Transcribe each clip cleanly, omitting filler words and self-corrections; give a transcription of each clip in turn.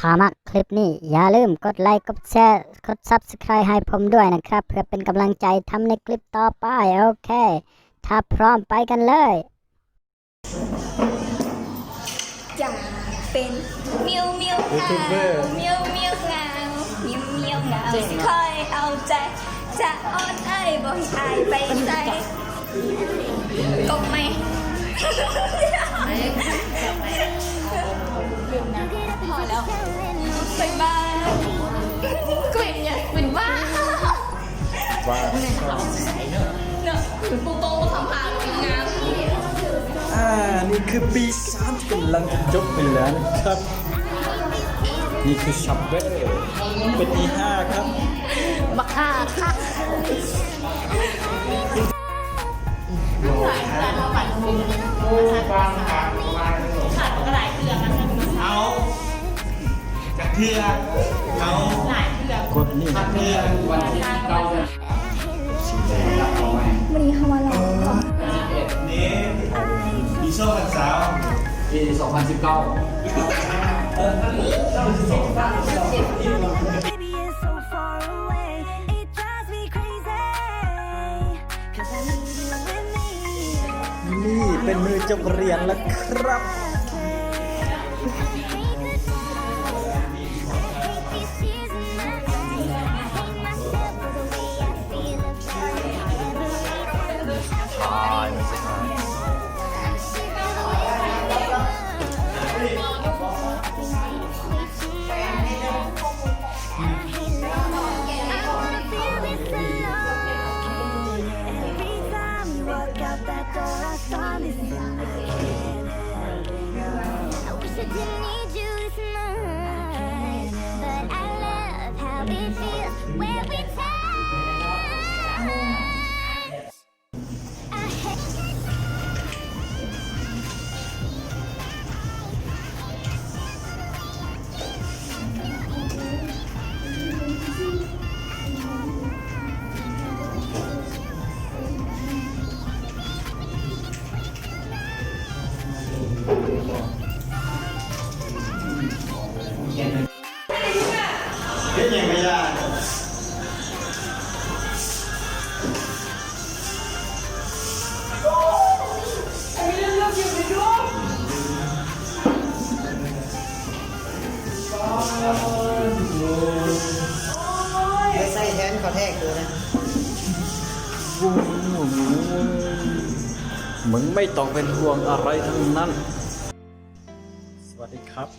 ถ้ามักคลิปนี้อย่าลืมกดไลค์กดแชร์กด Subscribe ให้ผมด้วยนะครับเพื่อเป็นกำลังใจทำในคลิปต่อไปโอเคถ้าพร้อมไปกันเลยจะเป็นเมียวเมียวงามเมียวเมียวงามเมียวเมียวงามสิคอยเอาใจจะอ้อนไอ้บ่ให้อายไปใจกบไหมพอแล้วไปบ้านกลิ่นเนี่ยกลิ่นว่าเนอะปูโป้ทำพางงามนี่คือปี3ที่กำลังจะจบไปแล้วนะครับนี่คือชับเบอร์เป็นปี5ครับบักฮ่าค่ะเอากระเทียมเอากดนี่กระเทียมวันที่เก้าวันนี้เขามาลองนี้ปีโซ่กันสาวปี2019นี่เป็นมือจบเรียนแล้วครับเล่นยังไม่ได้ใส่แทนเขาแทกตัวนะมึงไม่ต้องเป็นห่วงอะไรทั้งนั้นสวัสดีครับ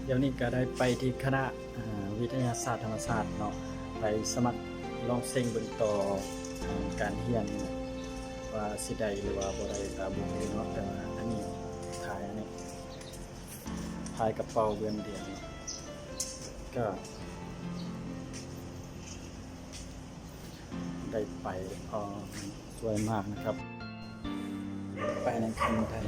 เดี๋ยวนี้ก็ได้ไปที่คณะวิทยาศาสตร์ธรรมศาสตร์เนาะไปสมัครลองเซ็งเบิ่งต่อการเรียนว่าสิได้หรือว่าบ่ได้ก็บ่รู้เนาะแต่ว่าอันนี้ถ่ายอันนี้ถ่ายกระเป๋าเดือนเดียวก็ได้ไปสวยมากนะครับไปในคันไทย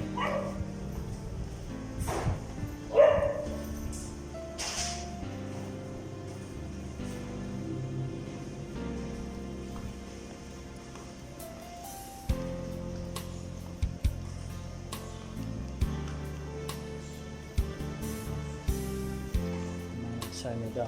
ใช่ไม่ได้